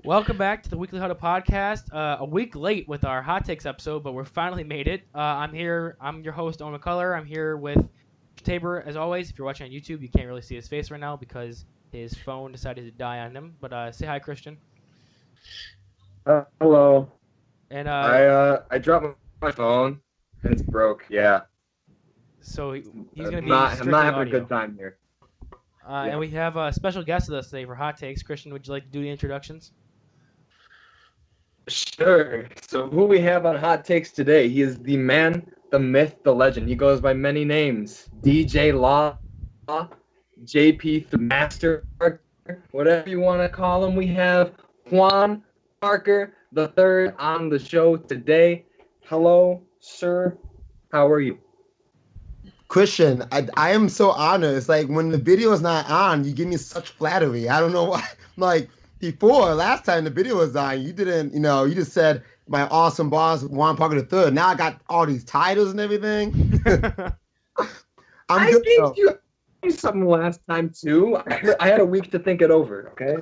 Welcome back to the Weekly Huddle podcast. A week late with our hot takes episode, but we're finally made it. I'm here. I'm your host, Owen McCullough. I'm here with Tabor, as always. If you're watching on YouTube, you can't really see his face right now because his phone decided to die on him. But say hi, Christian. Hello. And I dropped my phone and it's broke. Yeah. so he's gonna be I'm strictly not having audio. a good time here. Yeah. And we have a special guest with us today for hot takes. Christian, would you like to do the introductions? Sure. So who we have on Hot Takes today? He is the man, the myth, the legend. He goes by many names. DJ Law, JP the Master, whatever you want to call him. We have Juan Parker the third on the show today. Hello, sir. How are you? Christian, I am so honored. It's like when the video is not on, you give me such flattery. I don't know why. Like before, last time the video was on, you didn't, you just said my awesome boss, Juan Parker III. Now I got all these titles and everything. I gave you something last time too. I had a week to think it over. Okay.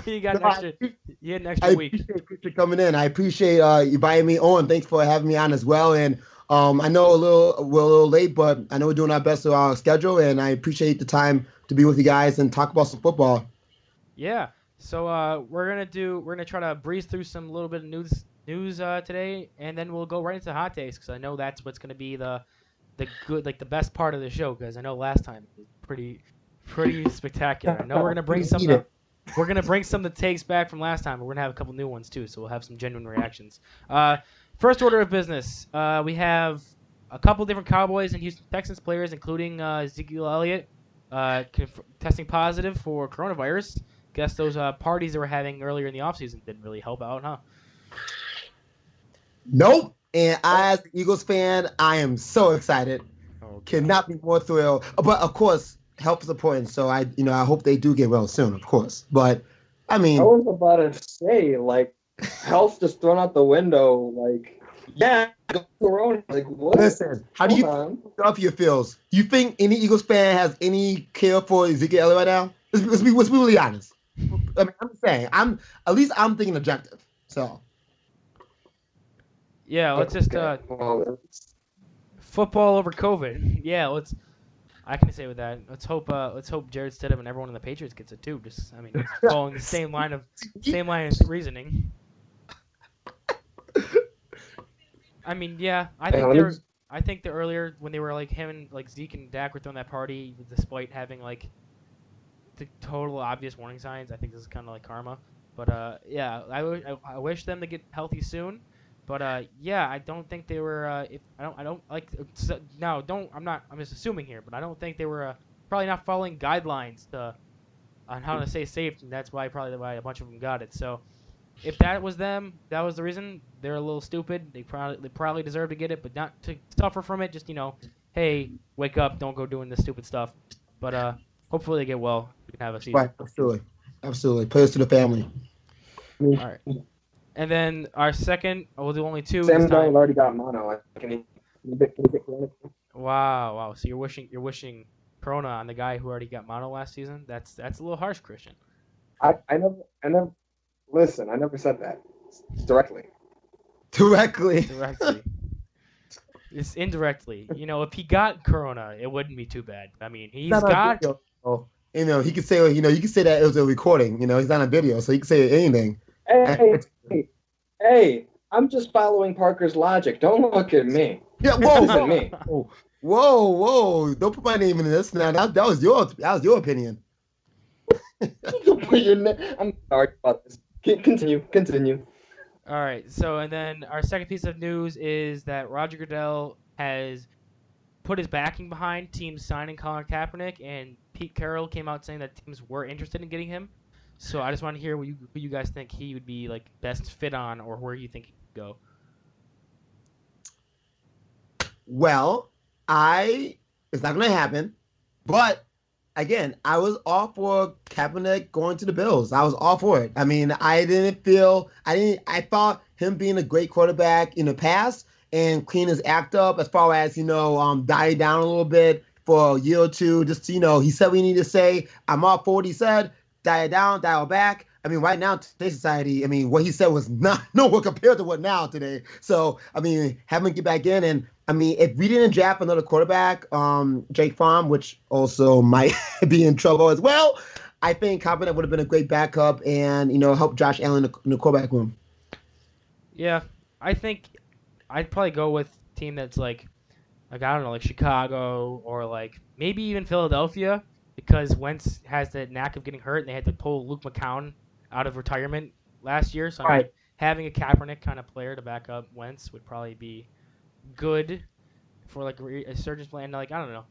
You had an extra week. I appreciate Christian coming in. I appreciate you inviting me on. Thanks for having me on as well. And I know we're a little late, but I know we're doing our best to our schedule, and I appreciate the time to be with you guys and talk about some football. Yeah. So we're gonna try to breeze through some little bit of news today, and then we'll go right into hot takes because I know that's what's gonna be the good, like the best part of the show, because I know last time it was pretty spectacular. I know we're gonna bring some of the takes back from last time, but we're gonna have a couple new ones too, so we'll have some genuine reactions. First order of business, we have a couple different Cowboys and Houston Texans players, including Ezekiel Elliott, testing positive for coronavirus. Guess those parties they were having earlier in the offseason didn't really help out, huh? Nope. And I, as an Eagles fan, I am so excited. Cannot be more thrilled. But of course, help is important. So I hope they do get well soon, of course. But I mean, I was about to say, like, health just thrown out the window. Like, yeah, corona. Like, what? Listen, how do you feel your feels? You think any Eagles fan has any care for Ezekiel Elliott right now? Let's be really honest. I mean, I'm saying, I'm thinking objective. So. Yeah, let's just football over COVID. Yeah, I can say with that. Let's hope Jared Stidham and everyone in the Patriots gets it too. Just following the same line of reasoning. I mean, yeah, I think the earlier when they were like him and like Zeke and Dak were throwing that party, despite having like the total obvious warning signs. I think this is kind of like karma. But yeah, I wish them to get healthy soon. But yeah, I don't think they were. I'm just assuming here, but I don't think they were probably not following guidelines on how to stay safe, and that's why a bunch of them got it. So if that was them, that was the reason. They're a little stupid. They probably deserve to get it, but not to suffer from it. Just hey, wake up, don't go doing this stupid stuff. But hopefully they get well. We can have a season. Right, absolutely. Prayers to the family. All right. And then our second, we'll do only two. Sam Darnold already got mono. Wow. So you're wishing Corona on the guy who already got mono last season? That's a little harsh, Christian. I never listen. I never said that directly. Directly. It's indirectly. If he got Corona, it wouldn't be too bad. I mean, he's not got. He could say. You could say that it was a recording. He's not on video, so he could say anything. Hey, I'm just following Parker's logic. Don't look at me. Yeah, whoa. Don't put my name in this. Now that was your opinion. I'm sorry about this. Continue. All right. So, and then our second piece of news is that Roger Goodell has put his backing behind teams signing Colin Kaepernick, and Pete Carroll came out saying that teams were interested in getting him. So I just want to hear who you guys think he would be like best fit on, or where you think he could go. Well, it's not going to happen, but again, I was all for Kaepernick going to the Bills. I was all for it. I mean, I thought him being a great quarterback in the past and clean his act up as far as, died down a little bit for a year or two. Just, he said what he needed to say. I'm all for what he said. Dial down, dial back. I mean, right now, today's society, I mean, what he said was not nowhere compared to what now today. So, I mean, having him get back in, and I mean, if we didn't draft another quarterback, Jake Fromm, which also might be in trouble as well, I think Kaepernick would have been a great backup and, help Josh Allen in the quarterback room. Yeah, I think I'd probably go with a team that's like I don't know, like Chicago or like maybe even Philadelphia, because Wentz has the knack of getting hurt, and they had to pull Luke McCown out of retirement last year. So I mean, having a Kaepernick kind of player to back up Wentz would probably be good for like a surgeon's plan. Like I don't know,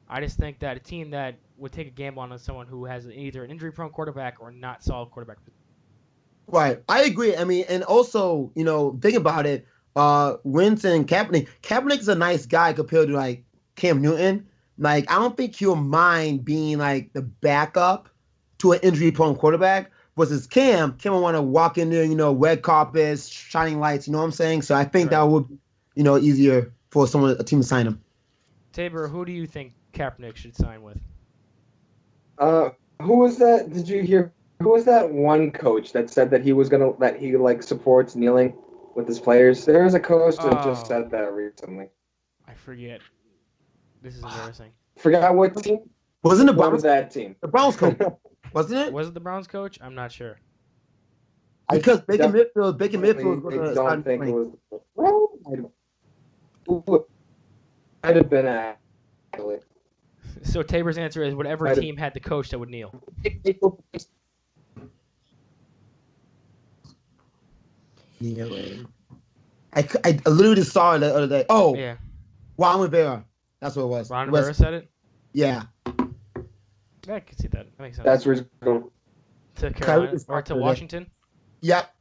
I just think that a team that would take a gamble on someone who has either an injury-prone quarterback or not solid quarterback. Right. I agree. I mean, and also, think about it. Wentz and Kaepernick. Kaepernick is a nice guy compared to like Cam Newton. Like, I don't think he'll mind being like the backup to an injury-prone quarterback. Versus Cam will want to walk in there, red carpets, shining lights. You know what I'm saying? So I think that would, easier for a team to sign him. Tabor, who do you think Kaepernick should sign with? Who was that? Did you hear? Who was that one coach that said that he supports kneeling with his players? There was a coach that just said that recently. I forget. This is embarrassing. Forgot what team? Wasn't the Browns? What was that team? The Browns coach, wasn't it? Was it the Browns coach? I'm not sure. Because Baker Mayfield was going to start playing. Well, might have been actually. So Tabor's answer is whatever team had the coach that would kneel. Kneeling. I literally just saw it the other day. Oh, yeah. Ron Rivera. That's what it was. Ron Rivera said it? Yeah. I can see that. That makes sense. That's where it's going. To Carolina or to Washington? Yep.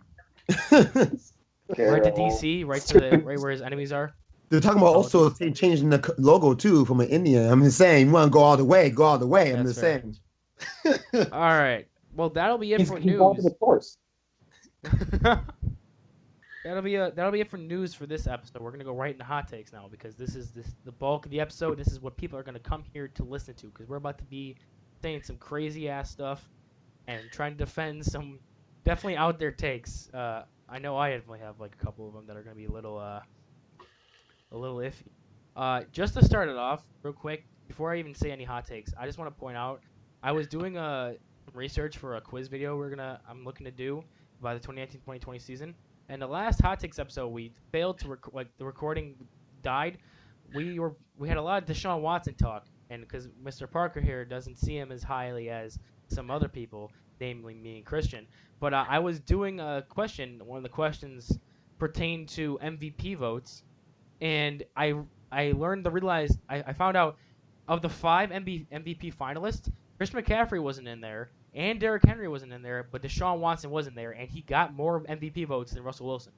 Right to DC, right where his enemies are. They're talking about also changing the logo too from an Indian. I'm just saying, you want to go all the way, go all the way. I'm just saying. All right. Well, that'll be it for news. Of course. That'll be it for news for this episode. We're gonna go right into hot takes now because this is the bulk of the episode. This is what people are gonna come here to listen to because we're about to be saying some crazy ass stuff and trying to defend some definitely out there takes. I know I definitely have like a couple of them that are gonna be a little iffy. Just to start it off real quick, before I even say any hot takes, I just want to point out I was doing research for a quiz video I'm looking to do by the 2019-2020 season. And the last hot takes episode, we failed to the recording died. We had a lot of Deshaun Watson talk, and because Mr. Parker here doesn't see him as highly as some other people, namely me and Christian. But I was doing a question. One of the questions pertained to MVP votes, and I realized I found out of the 5 MVP finalists, Christian McCaffrey wasn't in there. And Derrick Henry wasn't in there, but Deshaun Watson wasn't there, and he got more MVP votes than Russell Wilson.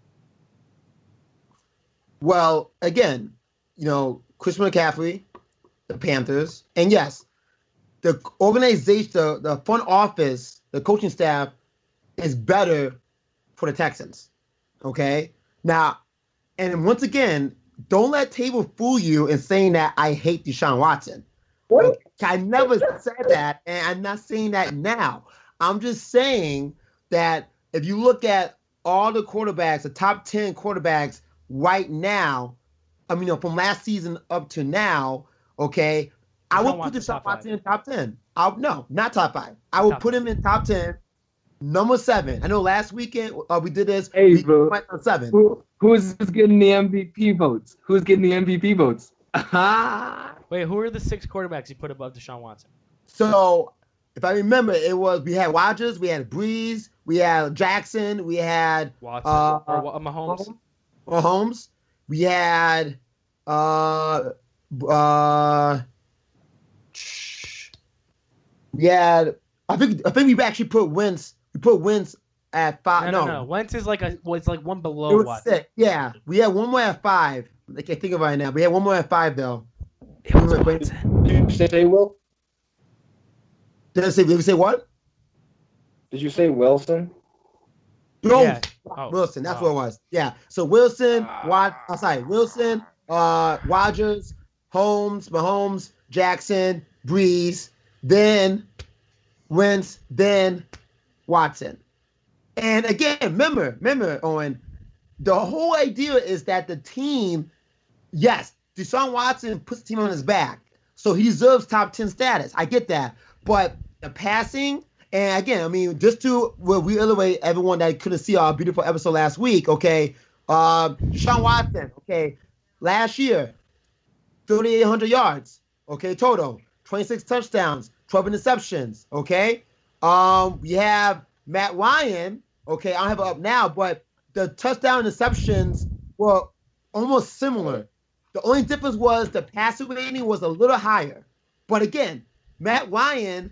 Well, again, Christian McCaffrey, the Panthers, and yes, the organization, the front office, the coaching staff is better for the Texans. Okay? Now, and once again, don't let Table fool you in saying that I hate Deshaun Watson. What? I never said that, and I'm not saying that now. I'm just saying that if you look at all the quarterbacks, the top 10 quarterbacks right now, from last season up to now, okay, I would put Deshaun Watson in top 10. No, not top 5. I would put him in top 10, number 7. I know last weekend we did this. Hey, bro. 7. Who's getting the MVP votes? Who's getting the MVP votes? Wait, who are the 6 quarterbacks you put above Deshaun Watson? So, if I remember, we had Rodgers, we had Breeze, we had Jackson, we had Watson or Mahomes. We had I think we actually put Wentz. We put Wentz at 5. No. Wentz is like one below Watson. 6. Yeah, we had one more at 5. I can't think of it right now. We had one more at 5 though. It was Watson. Did you say Will? Did we say what? Did you say Wilson? No, yeah. Wilson. That's what it was. Yeah. So Wilson, Wilson, Rodgers, Mahomes, Jackson, Breeze, then Wentz, then Watson. And again, remember, Owen, the whole idea is that the team, yes, Deshaun Watson puts the team on his back, so he deserves top 10 status. I get that. But the passing, and again, I mean, just to reiterate everyone that couldn't see our beautiful episode last week, okay, Deshaun Watson, okay, last year, 3,800 yards, okay, total, 26 touchdowns, 12 interceptions, okay? We have Matt Ryan, okay, I don't have it up now, but the touchdown interceptions were almost similar. The only difference was the passer rating was a little higher. But again, Matt Ryan,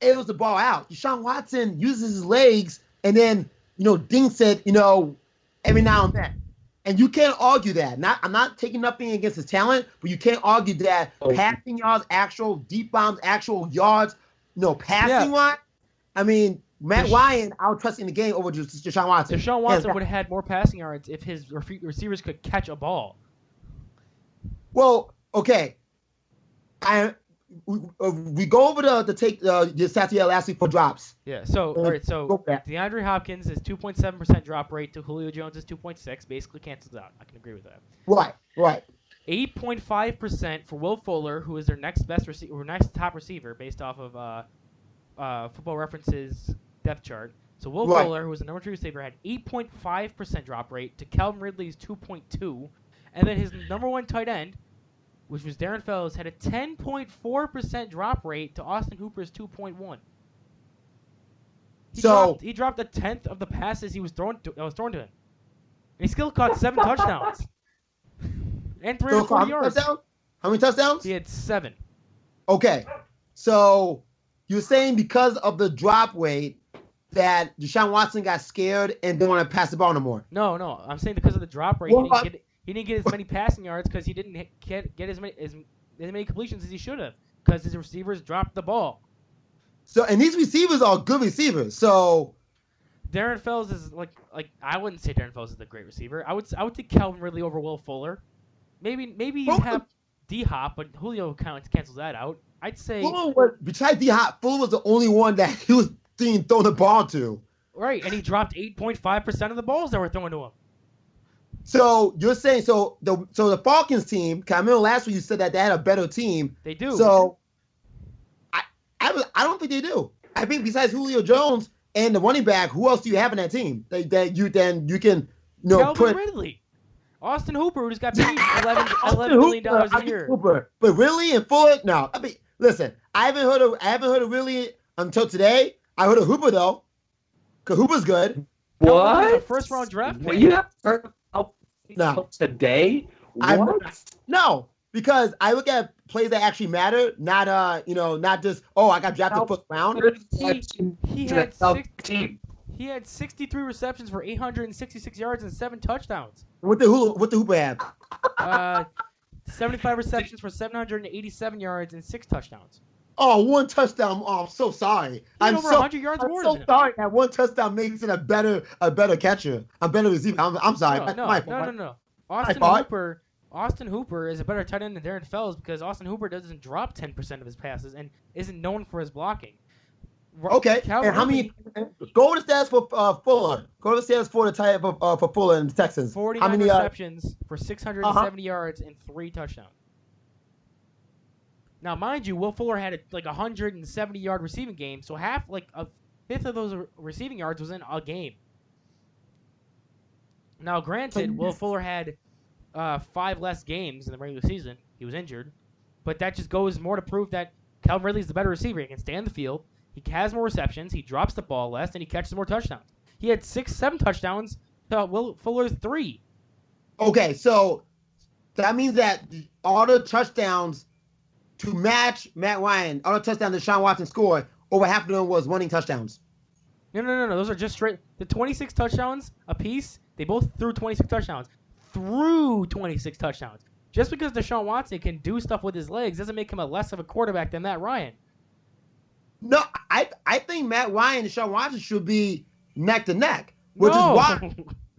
it was the ball out. Deshaun Watson uses his legs and then, dinks it, every now and then. And you can't argue that. I'm not taking nothing against his talent, but you can't argue that passing yards, actual deep bombs, actual yards, passing wise. I mean, Matt Ryan, I would trust in the game over Deshaun Watson. Deshaun Watson would have had more passing yards if his receivers could catch a ball. Well, okay. We go over the take the stats you had last week for drops. Yeah. So all right. So DeAndre Hopkins is 2.7% drop rate to Julio Jones is 2.6. Basically cancels out. I can agree with that. Right. 8.5% for Will Fuller, who is their next best receiver, or next top receiver, based off of Football References depth chart. So Will Fuller, who was the number 2 receiver, had 8.5% drop rate to Calvin Ridley's 2.2, and then his number 1 tight end, which was Darren Fells, had a 10.4% drop rate to Austin Hooper's 2.1. He dropped a tenth of the passes that was thrown to him, and he still caught 7 touchdowns and 340 yards. How many touchdowns? He had 7. Okay, so you're saying because of the drop rate that Deshaun Watson got scared and didn't want to pass the ball no more? No. I'm saying because of the drop rate, he didn't get as many passing yards because he didn't get as many completions as he should have because his receivers dropped the ball. So, and these receivers are good receivers. So Darren Fells is like I wouldn't say Darren Fells is the great receiver. I would take Calvin Ridley over Will Fuller. Maybe you have D-Hop, but Julio cancels that out. I'd say besides D-Hop, Fuller was the only one that he was being thrown the ball to. Right, and he dropped 8.5% of the balls that were thrown to him. So you're saying the Falcons team? I remember last week you said that they had a better team. They do. So I don't think they do. I think besides Julio Jones and the running back, who else do you have in that team? That you can Calvin Ridley, Austin Hooper, who's got paid $11 million a year. Hooper. But Ridley and Fuller, no. I mean, listen, I haven't heard of Ridley until today. I heard of Hooper though, because Hooper's good. What? A first round draft pick. You have heard of today? No, because I look at plays that actually matter, not just I got drafted first round. He had 63 receptions for 866 yards and 7 touchdowns. What the Hooper have? 75 receptions for 787 yards and 6 touchdowns. Oh, 1 touchdown. Oh, I'm so sorry. I'm over 100 yards more than him. I'm so sorry that 1 touchdown makes it a better catcher, a better receiver. I'm sorry. No. Austin Hooper is a better tight end than Darren Fells because Austin Hooper doesn't drop 10% of his passes and isn't known for his blocking. Okay. And how many? Go to the stats for Fuller. Go to the stats for the tight for Fuller and the Texans. 49 receptions for 670 yards and 3 touchdowns. Now, mind you, Will Fuller had a 170-yard receiving game, so a fifth of those receiving yards was in a game. Now, granted, Will Fuller had 5 less games in the regular season. He was injured, but that just goes more to prove that Calvin Ridley is the better receiver. He can stay on the field. He has more receptions. He drops the ball less, and he catches more touchdowns. He had 7 touchdowns to Will Fuller's 3. Okay, so that means that all the touchdowns to match Matt Ryan, all the touchdowns that Deshaun Watson scored, over half of them was running touchdowns. No. Those are just straight. The 26 touchdowns apiece, they both threw 26 touchdowns. Threw 26 touchdowns. Just because Deshaun Watson can do stuff with his legs doesn't make him a less of a quarterback than Matt Ryan. No, I think Matt Ryan and Deshaun Watson should be neck to neck, which is why.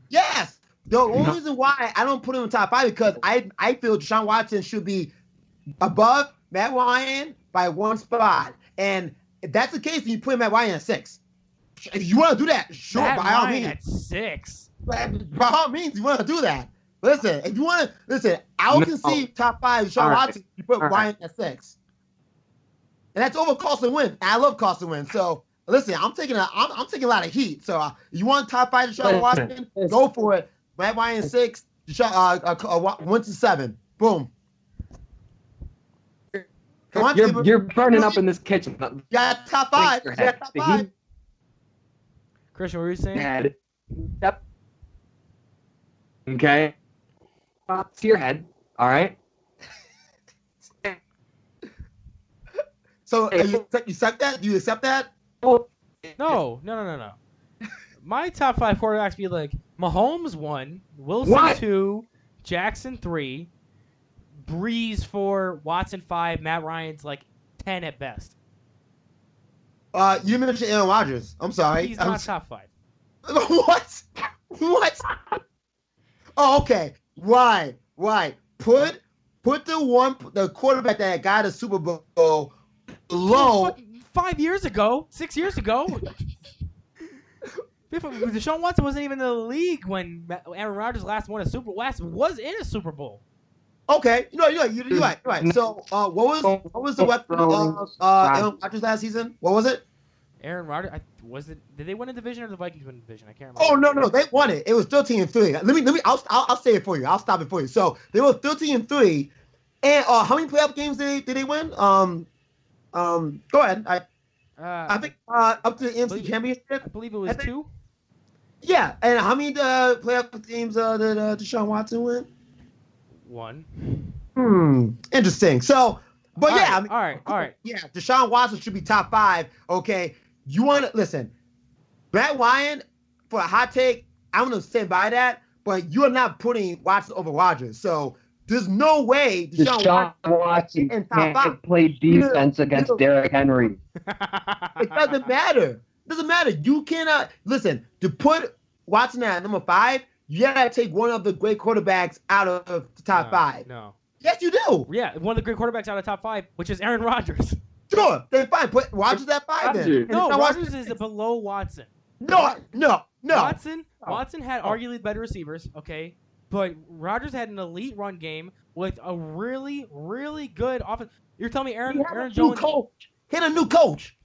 Yes, the only reason why I don't put him in top 5 because I feel Deshaun Watson should be above Matt Ryan by 1 spot, and if that's the case, then you put Matt Ryan at 6. If you want to do that, sure, Matt by all Ryan means. at 6. By all means, you want to do that. Listen, if you want to, listen, I will concede top 5 Deshaun Watson. You put Ryan at 6. And that's over Carson Wentz. I love Carson Wentz. So, listen, I'm taking a lot of heat. So, you want top 5 Deshaun Watson? Go for it. Matt Ryan 6, Wentz 7. Boom. Come on, you're burning up in this kitchen. You got top 5. You got top 5. Christian, what were you saying? Yep. Okay. To your head. All right. So you accept that? Do you accept that? No. My top 5 quarterbacks be like Mahomes 1, Wilson 2, Jackson 3, Breeze 4, Watson 5, Matt Ryan's like 10 at best. You mentioned Aaron Rodgers. I'm sorry. He's not top 5. What? Oh, okay. Right. Put the quarterback that got a Super Bowl below. 5 years ago, 6 years ago. Deshaun Watson wasn't even in the league when Aaron Rodgers was in a Super Bowl. Okay, you're right. So, what was the weapon of Aaron Rodgers last season? What was it? Aaron Rodgers, did they win a division or the Vikings win a division? I can't remember. Oh no, they won it. It was 13-3. Let me. I'll say it for you. I'll stop it for you. So they were 13-3, and how many playoff games did they win? Go ahead. I think up to the NFC Championship. I believe it was 2. Yeah, and how many playoff games did Deshaun Watson win? 1. Interesting. So, but all right. Yeah, Deshaun Watson should be top 5. Okay, you want to listen? Matt Ryan, for a hot take, I'm going to stand by that. But you're not putting Watson over Rodgers. So there's no way Deshaun Watson can't play defense against Derrick Henry. It doesn't matter. You cannot listen to put Watson at number 5. You gotta take one of the great quarterbacks out of the top 5. No. Yes, you do. Yeah, one of the great quarterbacks out of the top 5, which is Aaron Rodgers. Sure, then fine. Put Rodgers at 5 then. No, Rodgers is below Watson. No. Watson had arguably better receivers, okay? But Rodgers had an elite run game with a really, really good offense. You're telling me Aaron Jones hit a new coach.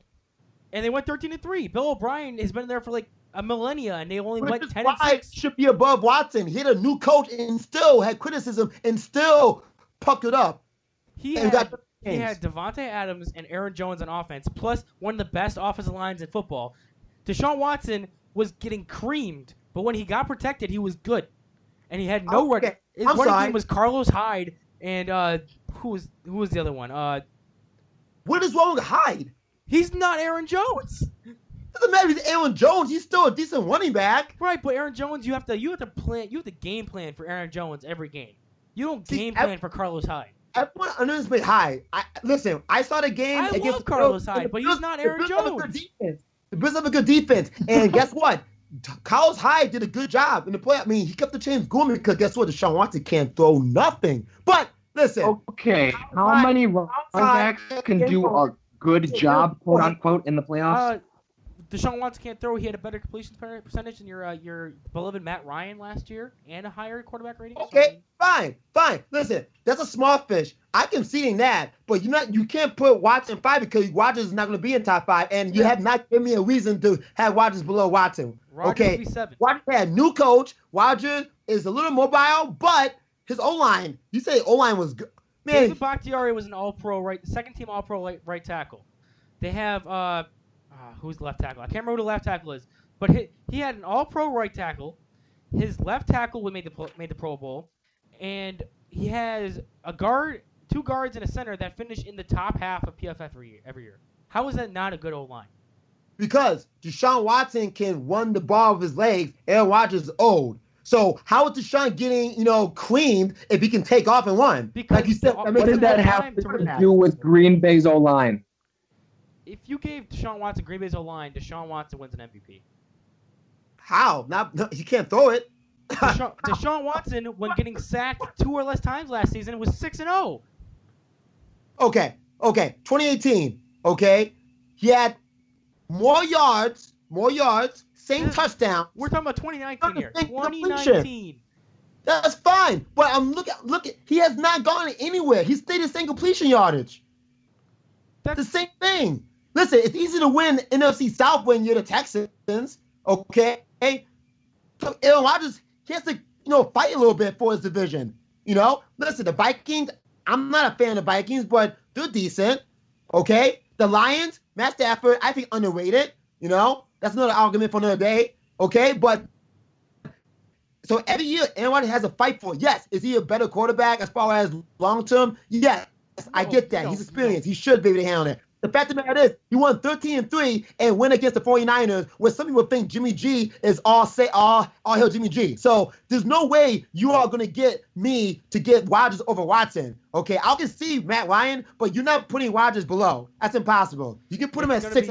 And they went 13-3. Bill O'Brien has been there for like a millennia, and they only went 10-6. Should be above Watson. Hit a new coach and still had criticism and still pucked it up. He had Devontae Adams and Aaron Jones on offense, plus one of the best offensive lines in football. Deshaun Watson was getting creamed, but when he got protected, he was good, and he had no run. His running game was Carlos Hyde and who was the other one? What is wrong with Hyde? He's not Aaron Jones. Doesn't matter if he's Aaron Jones. He's still a decent running back. Right, but Aaron Jones, you have to game plan for Aaron Jones every game. You don't game plan for Carlos Hyde. Everyone underestimates Hyde. Listen, I saw the game against love Carlos Hyde, but he's not Aaron Jones. The Bills have a good defense, and guess what? Carlos Hyde did a good job in the play. I mean, he kept the chains going because guess what? Deshaun Watson can't throw nothing. But listen, okay, how many running backs can do a good job, quote unquote, in the playoffs? Deshaun Watson can't throw. He had a better completion percentage than your beloved Matt Ryan last year, and a higher quarterback rating. Okay, fine. Listen, that's a small fish. I'm conceding that, but you can't put Watson 5 because Rodgers is not going to be in top 5, and you have not given me a reason to have Rodgers below Watson. Rodgers will be 7. Rodgers had a new coach. Rodgers is a little mobile, but his O-line. You say O-line was good. Man, David Bakhtiari was an All-Pro second-team All-Pro right tackle. They have who's the left tackle? I can't remember who the left tackle is, but he had an All-Pro right tackle. His left tackle made the Pro Bowl, and he has two guards, and a center that finish in the top half of PFF every year. How is that not a good O-line? Because Deshaun Watson can run the ball with his legs. Aaron Rodgers is old. So how is Deshaun getting, creamed if he can take off and run? Because like you said, what did that have to do with Green Bay's O-line? If you gave Deshaun Watson Green Bay's O-line, Deshaun Watson wins an MVP. How? No, he can't throw it. Deshaun Watson, when getting sacked 2 or less times last season, was 6-0. Okay. 2018. Okay, he had more yards more yards, same This- touchdown. We're talking about 2019 here. Big completion. 2019. That's fine. But look at he has not gone anywhere. He stayed the same completion yardage. That's the same thing. Listen, it's easy to win NFC South when you're the Texans. Okay? So Aaron Rodgers, he has to, fight a little bit for his division. Listen, the Vikings, I'm not a fan of the Vikings, but they're decent. Okay? The Lions, Matt Stafford, I think underrated. That's another argument for another day. Okay? But so every year, Aaron Rodgers has a fight for it. Yes. Is he a better quarterback as far as long term? Yes. I get that. He's experienced. He should be able to handle it. The fact of the matter is, he won 13-3 and went against the 49ers, where some people think Jimmy G is all hail Jimmy G. So there's no way you are going to get me to get Rodgers over Watson. Okay, I can see Matt Ryan, but you're not putting Rodgers below. That's impossible. You can put him at 6.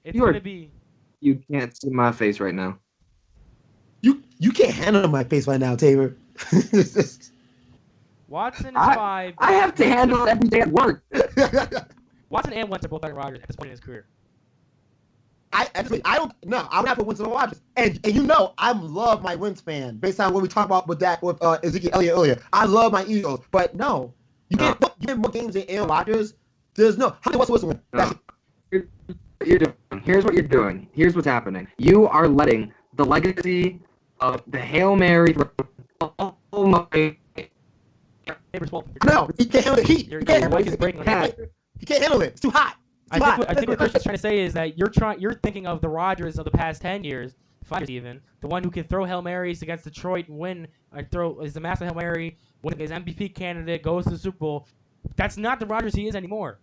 It's going to be. You can't see my face right now. You can't handle my face right now, Tabor. Watson is 5. I have to handle it every day at work. Watson and Wentz are both better than Rodgers at this point in his career. I don't know. I would have to Wentz over Rodgers. And I love my Wentz fan based on what we talked about with Ezekiel Elliott earlier. I love my Eagles, but no, you get more games than Aaron Rodgers. There's no. How did Russell Wilson win? You're doing. Here's what you're doing. Here's what's happening. You are letting the legacy of the Hail Mary. Oh my. No, he can't handle the heat. Your He can't handle mic is it. breaking. He can't handle it. It's too hot. I think what Christian's trying to say is that you're thinking of the Rodgers of the past 10 years, 5 years even, the one who can throw Hail Marys against Detroit and win, is the massive Hail Mary, win his MVP candidate, goes to the Super Bowl. That's not the Rodgers he is anymore.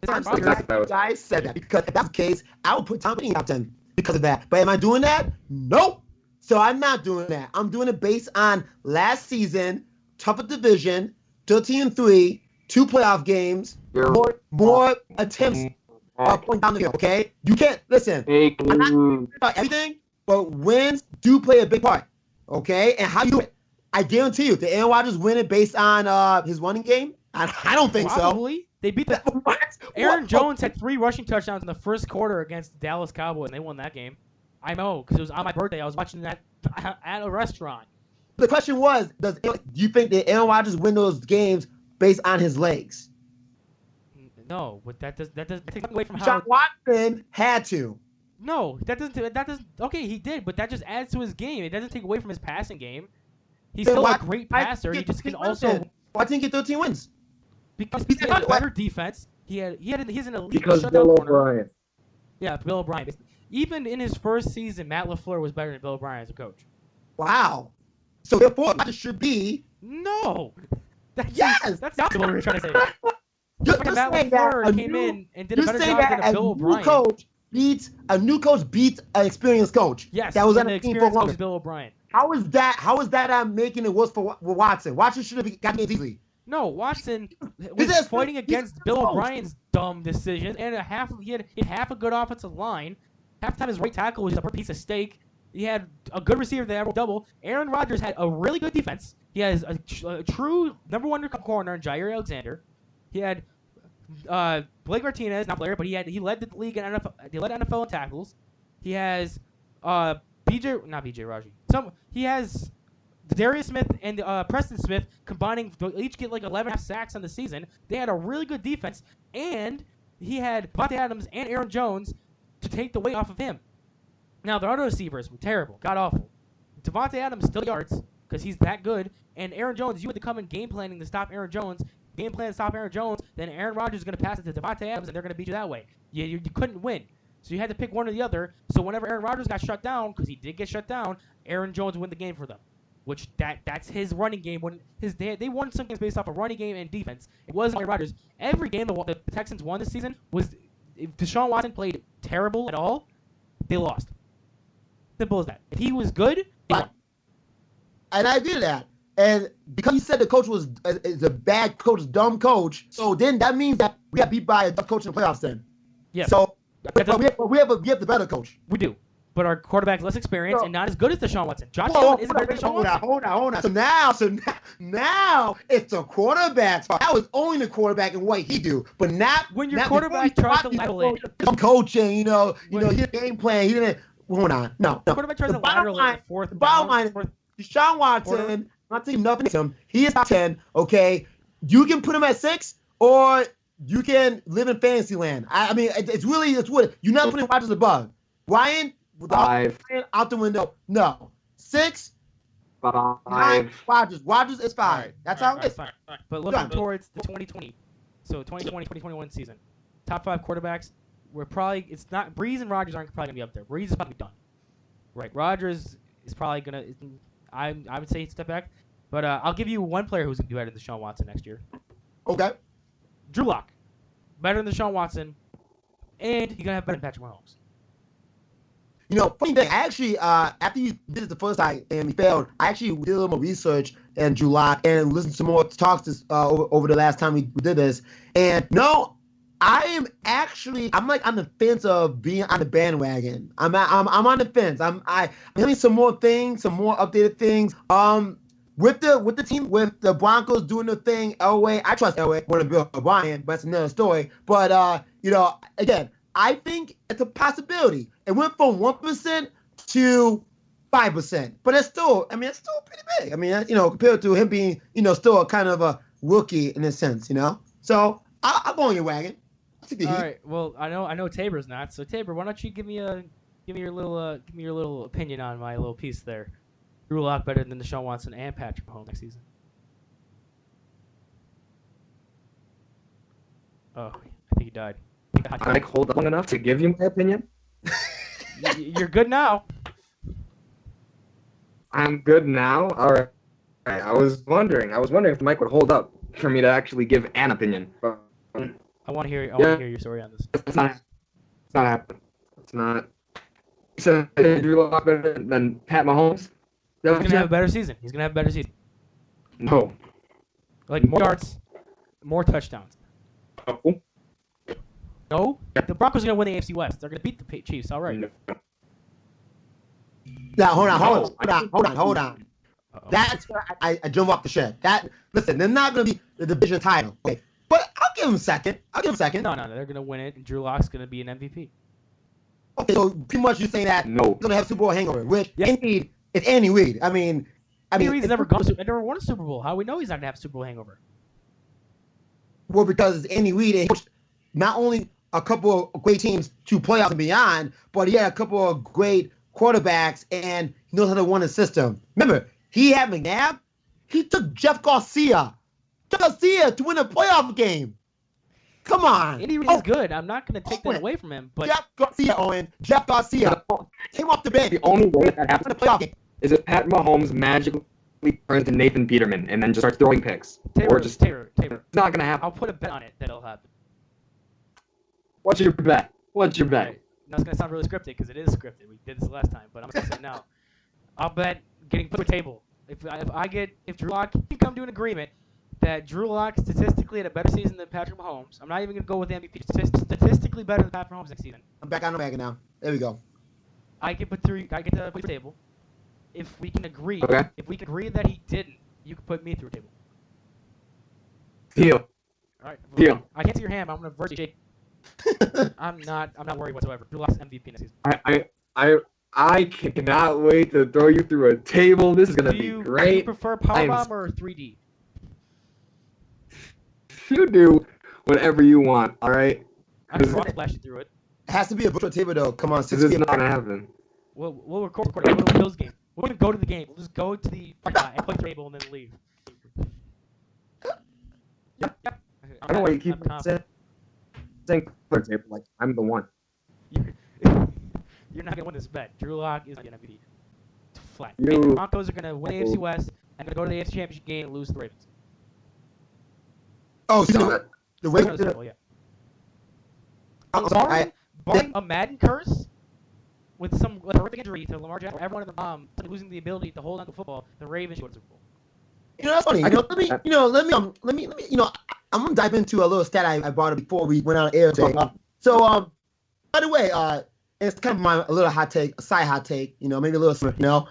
I'm sorry, I said that because if that's the case, I would put Tom Brady top 10 because of that. But am I doing that? Nope. So I'm not doing that. I'm doing it based on last season, tougher division, 13-3, 2 playoff games, more attempts going down the field. Okay, you can't listen. I'm not talking about everything, but wins do play a big part. Okay, and how you do it? I guarantee you, did Aaron Rodgers win it based on his running game? I don't think Probably. They beat the. What? Aaron Jones had 3 rushing touchdowns in the first quarter against the Dallas Cowboys, and they won that game. I know, because it was on my birthday. I was watching that at a restaurant. The question was, do you think that Aaron Rodgers win those games based on his legs? No, but that does take away from how. John Watson had to. No, that doesn't. Okay, he did, but that just adds to his game. It doesn't take away from his passing game. He's still a great passer. He just can also. Why didn't he get 13 wins? Because he had a better defense. He's an elite Because shutdown Bill corner. O'Brien. Yeah, Bill O'Brien. Even in his first season, Matt LaFleur was better than Bill O'Brien as a coach. Wow. So therefore, Rodgers should be. No. Yes. That's not what we were trying to say. You're Matt saying LaFleur came in and did a better job than a Bill O'Brien. A new coach beats an experienced coach. Yes, that was and on the the team for experienced coach longer. is Bill O'Brien. How is that making it worse for Watson? Watson should have gotten it easily. No, Watson was fighting against Bill O'Brien's dumb decision, and he had half a good offensive line. Half the time his right tackle was just a piece of steak. He had a good receiver that had double. Aaron Rodgers had a really good defense. He has a true number 1 corner in Jair Alexander. He had Blake Martinez, not Blair, but he led the league in NFL. He led NFL in tackles. He has Raji. He has Darius Smith and Preston Smith combining to each get like 11 sacks on the season. They had a really good defense, and he had Devontae Adams and Aaron Jones to take the weight off of him. Now, the other receivers were terrible, god-awful. Devontae Adams still yards because he's that good, and Aaron Jones, you had to come in game planning to stop Aaron Jones. Game plan to stop Aaron Jones, then Aaron Rodgers is going to pass it to Devontae Adams, and they're going to beat you that way. You couldn't win. So you had to pick one or the other. So whenever Aaron Rodgers got shut down, because he did get shut down, Aaron Jones won the game for them. Which that's his running game. When they won some games based off of running game and defense. It wasn't Aaron Rodgers. Every game the Texans won this season was if Deshaun Watson played terrible at all, they lost. Simple as that. If he was good, they won. And I agree with that. And because you said the coach is a bad coach, dumb coach, so then that means that we got beat by a coach in the playoffs then. Yeah. So we have the better coach. We do. but our quarterback's less experienced and not as good as Deshaun Watson. Josh Whoa, Allen isn't better than Deshaun Watson. Hold on. So now it's the quarterback's fault. That was only the quarterback and what he do, but not when your quarterback tries to level it. Some coaching, you know, his game plan. He didn't. Hold on, no. The quarterback tries to lateral in the fourth. The bottom line, Deshaun Watson. Not saying nothing to him. He is top 10. Okay, you can put him at 6, or you can live in fantasy land. I mean, it's what you're not putting Rodgers above. Ryan, 5 out the window. No, 6. 5. 9. Rodgers is 5. Right, That's how it is. Fine. But looking towards the 2020, so 2020-2021 season, top 5 quarterbacks. It's not Breeze and Rodgers aren't probably gonna be up there. Breeze is probably done. Right, Rodgers is probably gonna. I would say step back, but I'll give you one player who's gonna do better than Deshaun Watson next year. Okay. Drew Lock, better than Deshaun Watson, and he's gonna have better than Patrick Mahomes. You know, funny thing, I actually, after you did it the first time and we failed, I actually did a little more research in Drew Lock and listened to more talks over the last time we did this. And no, I'm like on the fence of being on the bandwagon. I'm on the fence. I'm hearing some more things, some more updated things. With the team, with the Broncos doing the thing Elway, I trust Elway more than Bill O'Brien, but that's another story. But you know, again, I think it's a possibility. It went from 1% to 5%, but it's still pretty big. I mean, you know, compared to him being, you know, still a kind of a rookie in a sense, you know. So I'll go on your wagon. All right. Well, I know Tabor's not. So Tabor, why don't you give me your little opinion on my little piece there? Drew Lock better than Deshaun Watson and Patrick Mahomes next season. Oh, I think he died. I hold long enough to give you my opinion. You're good now. I'm good now. All right. I was wondering if the mic would hold up for me to actually give an opinion. I want to hear your story on this. It's not happening. It's not. You said Drew Lock better than Pat Mahomes. He's gonna have a better season. No. Like more yards, more touchdowns. Oh. No, the Broncos are gonna win the AFC West. They're gonna beat the Chiefs. All right. No. Now hold on. Uh-oh. That's where I jump off the shed. Listen, they're not gonna be the division title. Okay, but I'll give them a second. No, they're gonna win it, and Drew Lock's gonna be an MVP. Okay, so pretty much you're saying that No. he's gonna have Super Bowl hangover, which it's Andy Reid. I mean, Reid's never won a Super Bowl. How do we know he's not gonna have a Super Bowl hangover? Well, because it's Andy Reid, and he coached not only a couple of great teams to playoffs and beyond, but he had a couple of great quarterbacks, and he knows how to run a system. Remember, he had McNabb. He took Jeff Garcia to win a playoff game. Come on. Andy Reid is good. I'm not going to take that away from him. But Jeff Garcia came off the bench. The only way that happens in the playoff game is if Pat Mahomes magically turns to Nathan Peterman and then just starts throwing picks. Taylor, It's not going to happen. I'll put a bet on it that it'll happen. What's your bet? Okay. Now it's going to sound really scripted because it is scripted. We did this last time, but I'm going to say now. I'll bet getting put to a table. If Drew Lock can come to an agreement that Drew Lock statistically had a better season than Patrick Mahomes, I'm not even going to go with the MVP. Statistically better than Patrick Mahomes next season. I'm back on the wagon now. There we go. I get to put the table. If we can agree, Okay. If we can agree that he didn't, you can put me through a table. Deal. All right. Well, Deal. I can't see your hand. I'm gonna virtually shake. I'm not worried whatsoever. Drew Lock's MVP next season. I cannot wait to throw you through a table. This is gonna be great. Do you prefer powerbomb or 3D? You do whatever you want. All right. I'm front splashing through it. It has to be a virtual table though. Come on, This is not gonna happen. We'll record it. We'll go to the Bills game. We're gonna go to the game. We'll just go to the parking lot and play the table and then leave. Yeah. I don't know why you keep saying for table like I'm the one. You're not gonna win this bet. Drew Lock is not gonna be flat. The Broncos are gonna win the AFC West and gonna go to the AFC Championship game and lose to the Ravens. Oh, so the way Yeah. sorry. A Madden curse with some horrific injury to Lamar Jackson, everyone in the losing the ability to hold on to football, the Ravens should go to the Super Bowl. You know, that's funny. I'm gonna dive into a little stat I brought up before we went on air today. By the way, it's kind of a little hot take, a side hot take, maybe a little,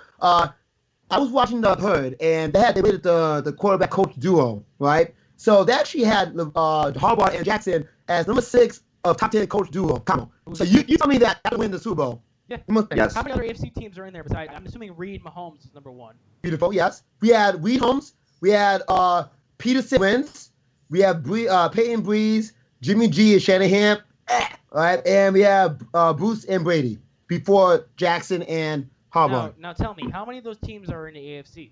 I was watching the herd, and they rated the quarterback coach duo, right? So they actually had Harbaugh and Jackson as number 6 of top 10 coach duo. Come on. So you tell me that after winning the Super Bowl. Yeah. Yes. How many other AFC teams are in there besides? I'm assuming Reed Mahomes is number 1. Beautiful. Yes. We had Reed Holmes. We had Peterson wins. We have Peyton Breeze, Jimmy G, and Shanahan. All right, and we have Bruce and Brady before Jackson and Harbaugh. Now tell me, how many of those teams are in the AFC?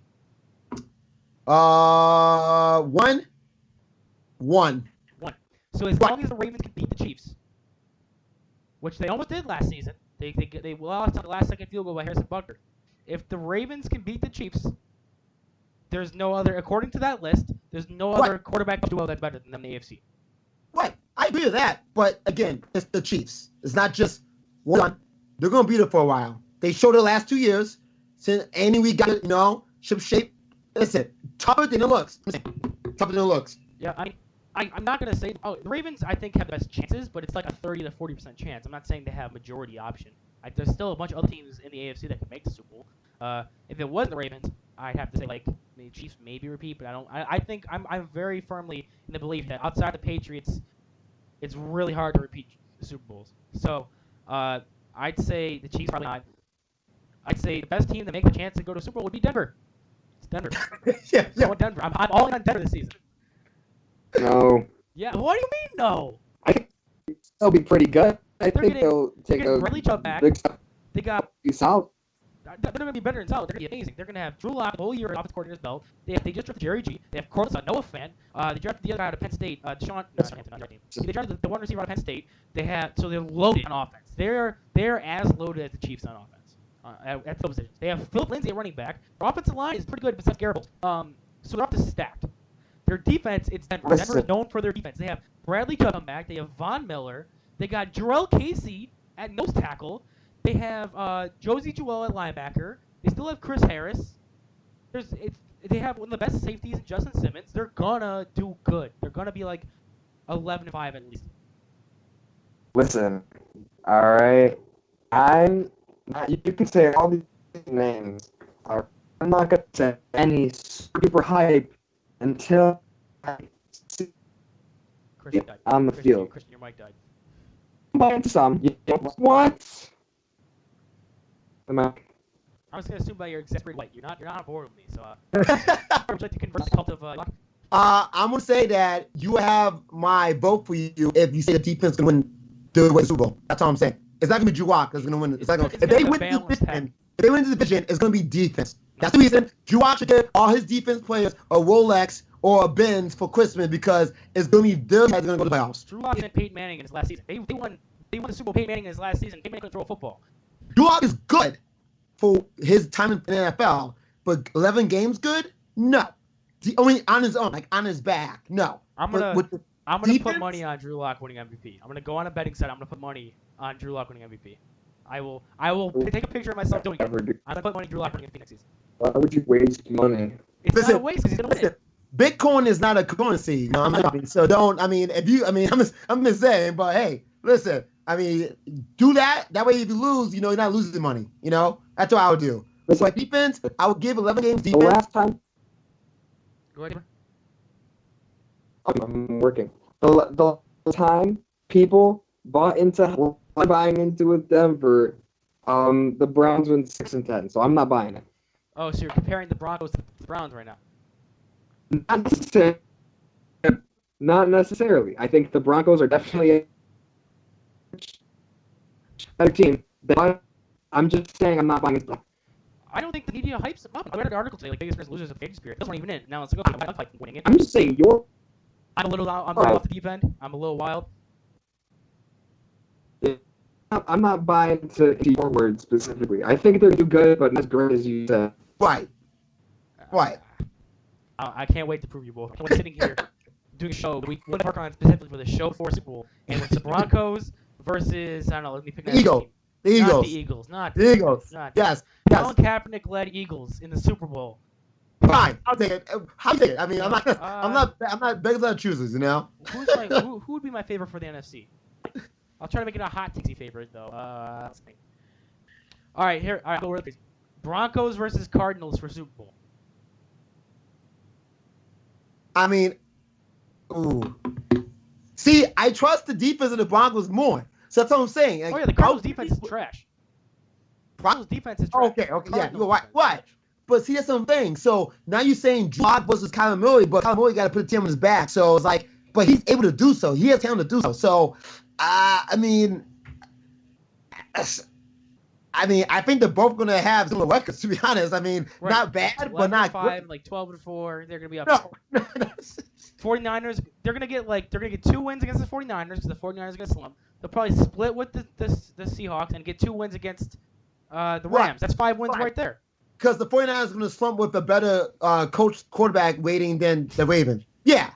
One. So as long as the Ravens can beat the Chiefs, which they almost did last season, they lost on the last second field goal by Harrison Butker. If the Ravens can beat the Chiefs, there's no other, according to that list, there's no other quarterback duo that's better than them in the AFC. Right, I agree with that, but again, it's the Chiefs. It's not just one. They're going to be there for a while. They showed the last 2 years since Andy Reid got it, ship shape. Listen, tougher than it looks. Yeah, I'm not going to say the Ravens, I think, have the best chances, but it's like a 30 to 40% chance. I'm not saying they have majority option. There's still a bunch of other teams in the AFC that can make the Super Bowl. If it wasn't the Ravens, I'd have to say the Chiefs maybe repeat, but I think I'm very firmly in the belief that outside the Patriots, it's really hard to repeat the Super Bowls. So I'd say the Chiefs probably not. I'd say the best team to make the chance to go to Super Bowl would be Denver. It's Denver. yeah. So Denver. I'm all in on Denver this season. No. Yeah. What do you mean no? I think they'll be pretty good. I think they'll take a Bradley Chubb back. big step. They got. South. They're going to be better than solid. They're going to be amazing. They're going to have Drew Lock the whole year at offensive coordinator's belt. They just drafted Jerry G. They have Corliss, Noah Fant. They drafted the other guy out of Penn State, They drafted the one receiver out of Penn State. So they're loaded on offense. They're as loaded as the Chiefs on offense at skill positions. They have Philip Lindsay at running back. Their offensive line is pretty good besides Garrett. So they're up to stacked. Their defense, it's Denver. Denver is known for their defense. They have Bradley Chubb come back. They have Von Miller. They got Jarrell Casey at nose tackle. They have Josie Jewell at linebacker. They still have Chris Harris. They have one of the best safeties in Justin Simmons. They're gonna do good. They're gonna be like 11-5 at least. Listen, all right. You can say all these names. I'm not gonna say any super hype until I see on the field. Christian, your mic died. I'm buying some. What? I was gonna assume by your exasperated white. You're not on board with me, so would you like to convert the cult of Lock? I'm gonna say that you have my vote for you if you say the defense is gonna win the Super Bowl. That's all I'm saying. It's not gonna be Drew Lock that's gonna win. If they win the division, it's gonna be defense. That's the reason Drew Lock should get all his defense players a Rolex or a Benz for Christmas because it's gonna be their guys gonna go to the playoffs. Drew Lock and Peyton Manning in his last season. They won the Super Bowl. Peyton Manning in his last season. Peyton Manning couldn't throw a football. Drew Lock is good for his time in the NFL, but 11 games good? No. Only on his own, like on his back. No. I'm gonna put money on Drew Lock winning MVP. I'm gonna go on a betting site. I'm gonna put money on Drew Lock winning MVP. I will take a picture of myself doing it. I'm gonna put money on Drew Lock winning MVP next season. Why would you waste money? It's not a waste because he's gonna win it. Bitcoin is not a currency, you know what I mean? So don't. I mean, I'm just saying. But hey, listen. I mean, do that. That way, if you lose, you're not losing money. That's what I would do. It's like defense. I would give 11 games defense. The last time. Go ahead. I'm working. The time people buying into with Denver, the Browns went 6-10. So I'm not buying it. Oh, so you're comparing the Broncos to the Browns right now? Not necessarily. I think the Broncos are definitely a better team. But I'm just saying I'm not buying it. I don't think the media hypes them up. I read an article today, like biggest winners losers of Vegas Spirit. It wasn't even in. Now it's like, okay, I'm fighting winning it. I'm just saying I'm a little off the deep end. I'm a little wild. I'm not buying to your words specifically. I think they're too good, but not as great as you said. Right. I can't wait to prove you both. I'm sitting here doing a show. We want to work on specifically for the show for Super Bowl, and it's the Broncos versus I don't know. Let me pick that Eagles. The Eagles. Not the Eagles. Not the Eagles. Yes. Colin Kaepernick-led Eagles in the Super Bowl. Fine, I'll take it. I mean, I'm not begging for choosers, Who would be my favorite for the NFC? I'll try to make it a hot takesy favorite though. Let's think. All right, here. All right, go really quick. Broncos versus Cardinals for Super Bowl. I mean, ooh. See, I trust the defense of the Broncos more. So that's what I'm saying. Like, Oh yeah, the Cardinals defense is trash. Broncos defense is trash. Okay, yeah, Cardinals you're right. defense is Right. trash. But see, that's what I'm saying. So now you're saying Drock versus Kyler Murray, but Kyler Murray got to put the team on his back. So it's like, but he's able to do so. He has talent to do so. So, I mean, I think they're both going to have similar records, to be honest. I mean, Right. not bad, but not 5, like 12-4. They're gonna be up. No. 49ers, they're gonna get 2 wins against the 49ers because the 49ers are gonna slump. They'll probably split with the Seahawks and get 2 wins against the Rams. Right. That's 5 wins right there. Because the 49ers are going to slump with a better coach quarterback rating than the Ravens. Yeah,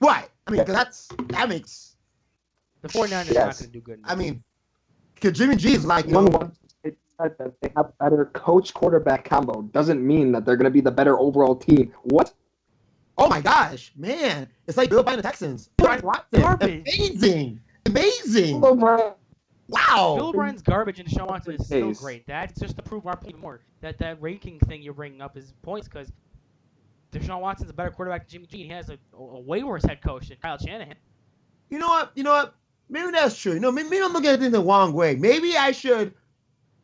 right. I mean, 'cause that makes. The 49ers are not gonna do good. I mean, because Jimmy G is like, It said that they have better coach quarterback combo doesn't mean that they're going to be the better overall team. What? oh my gosh, man, it's like Bill buying the Texans. Brian Watson, Garbage. amazing. Wow. Bill O'Brien's garbage and Deshaun Watson is still Case. great. That's just to prove our point more. That ranking thing you're bringing up is points because Deshaun Watson's a better quarterback than Jimmy G. He has a way worse head coach than Kyle Shanahan. You know what? Maybe that's true. Maybe I'm looking at it in the wrong way. Maybe I should,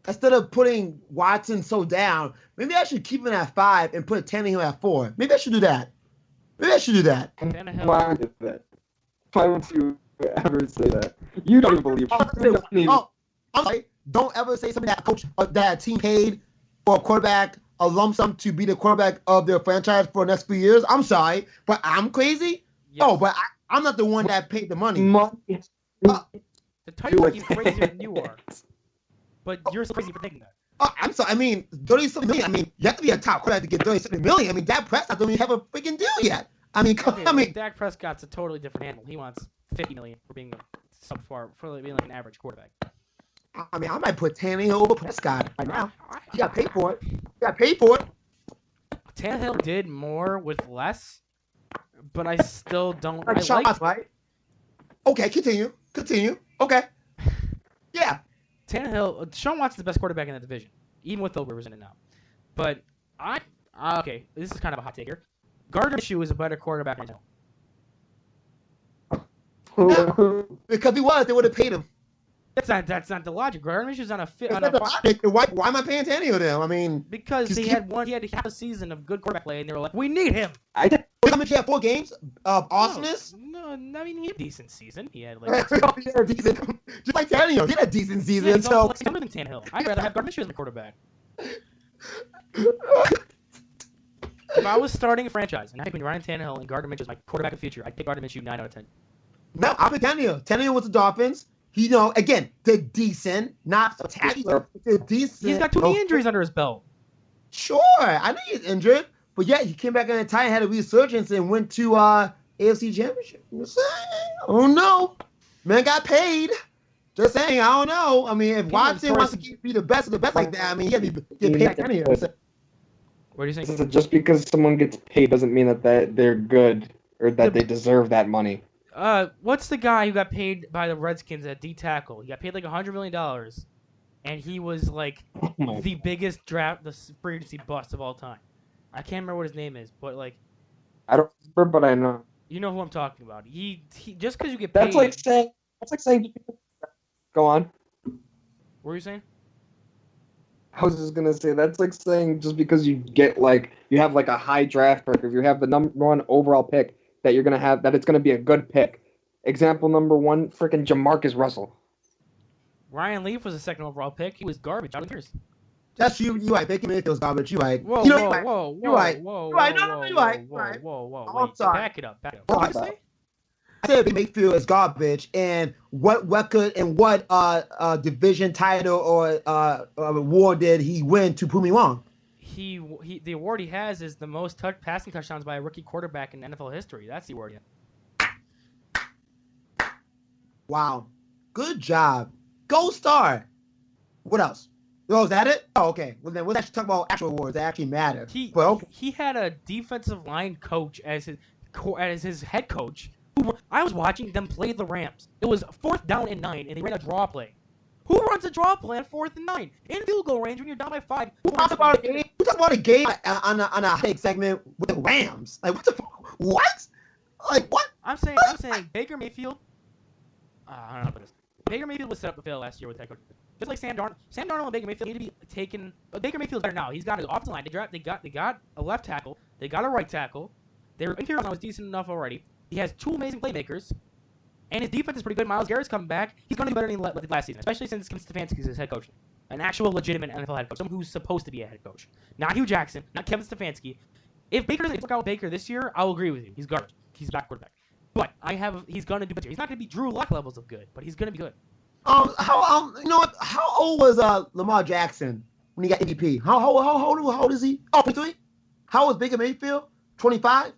instead of putting Watson so down, maybe I should keep him at 5 and put Tannehill at 4. Maybe I should do that. Tannehill. Why did that? Why would you ever say that? You don't even believe. I'm sorry. Don't ever say something that coach that a team paid for a quarterback a lump sum to be the quarterback of their franchise for the next few years. I'm sorry, but I'm crazy. Yes. Oh, but I'm not the one that paid the money. Money. The Titans are even crazier than you are. But you're so crazy for thinking that. Oh, I'm sorry. I mean, 37 million. I mean, you have to be a top quarterback to get 37 million. I mean, Dak Prescott doesn't even have a freaking deal yet. I mean, Okay, Dak Prescott's a totally different animal. He wants $50 million for being a subpar, for being like an average quarterback. I mean, I might put Tannehill over Prescott right now. You got paid for it. Tannehill did more with less, but I still don't. Like Sean Watson, right? Okay, continue. Okay. Yeah. Tannehill, Sean Watson's the best quarterback in the division, even with Rivers in it now. But okay, this is kind of a hot take here. Gardner Minshew is a better quarterback than Tannehill. No, because he was, they would have paid him. That's not the logic. Gardner Minshew's on a fit. That's not the logic. Why am I paying Tannehill then? I mean, because he had half a season of good quarterback play, and they were like, we need him. How much he had 4 games of awesomeness? No, I mean he had a decent season. He had like Just like Tannehill, he had a decent season. yeah, he's So also like younger than Tannehill. I'd rather have Gardner Minshew as my quarterback. If I was starting a franchise and I had Ryan Tannehill and Gardner Minshew as my quarterback of the future, I'd pick Gardner Minshew 9 out of 10. no, I'll pick Tannehill. Tannehill with the Dolphins. He, again, they're decent, not spectacular. They're decent. He's got too many injuries under his belt. Sure, I know he's injured, but yeah, he came back in time, had a resurgence, and went to AFC Championship. Oh no, man got paid. Just saying, I don't know. I mean, if Watson wants to be the best of the best like that, I mean, he had to get paid anyway. What do you think? Just because someone gets paid doesn't mean that they're good or that they deserve that money. What's the guy who got paid by the Redskins at D tackle? He got paid like $100 million, and he was like the biggest the free agency bust of all time. I can't remember what his name is, but like, I don't remember, but I know. You know who I'm talking about. He just because you get paid. That's like saying. Go on. What were you saying? I was just gonna say that's like saying just because you have like a high draft pick, if you have the number 1 overall pick, that you're gonna have that it's gonna be a good pick. Example number 1, freaking Jamarcus Russell. Ryan Leaf was a 2nd overall pick. He was garbage. I don't care. That's you right. Baker Mayfield's garbage. You right. Whoa, you whoa, right. whoa, You're right. whoa, You're right. whoa, No, whoa, you're right. whoa, Right. whoa, whoa, Oh, I'm wait. sorry. Back it up. What Oh, did you say? I said Baker Mayfield is garbage, and what record and what division title or award did he win to prove me wrong? The award he has is the most passing touchdowns by a rookie quarterback in NFL history. That's the award. Wow. Good job. Gold star. What else? Oh, is that it? Oh, okay. Well, then we'll actually talk about actual awards that actually matter. He But okay. he had a defensive line coach as his head coach I was watching them play the Rams. It was 4th down and 9, and they ran a draw play. Who runs a draw play on 4th and 9 in field goal range when you're down by 5? We talked about a game on a take segment with the Rams. Like what the what? Like what? I'm saying Baker Mayfield. I don't know about this. Baker Mayfield was set up to fail last year with that coach. Just like Sam Darnold. Sam Darnold and Baker Mayfield need to be taken. But Baker Mayfield's better now. He's got his offensive line. They got a left tackle. They got a right tackle. Their interior line was decent enough already. He has 2 amazing playmakers. And his defense is pretty good. Myles Garrett's coming back. He's going to be better than last season, especially since Kevin Stefanski's his head coach. An actual legitimate NFL head coach. Someone who's supposed to be a head coach. Not Hugh Jackson. Not Kevin Stefanski. If Baker doesn't work out with Baker this year, I'll agree with you. He's garbage. He's a back quarterback. But he's going to do better. He's not going to be Drew Luck levels of good, but he's going to be good. You know what? How old was Lamar Jackson when he got MVP? How old is he? Oh, 23? How old is Baker Mayfield? 25?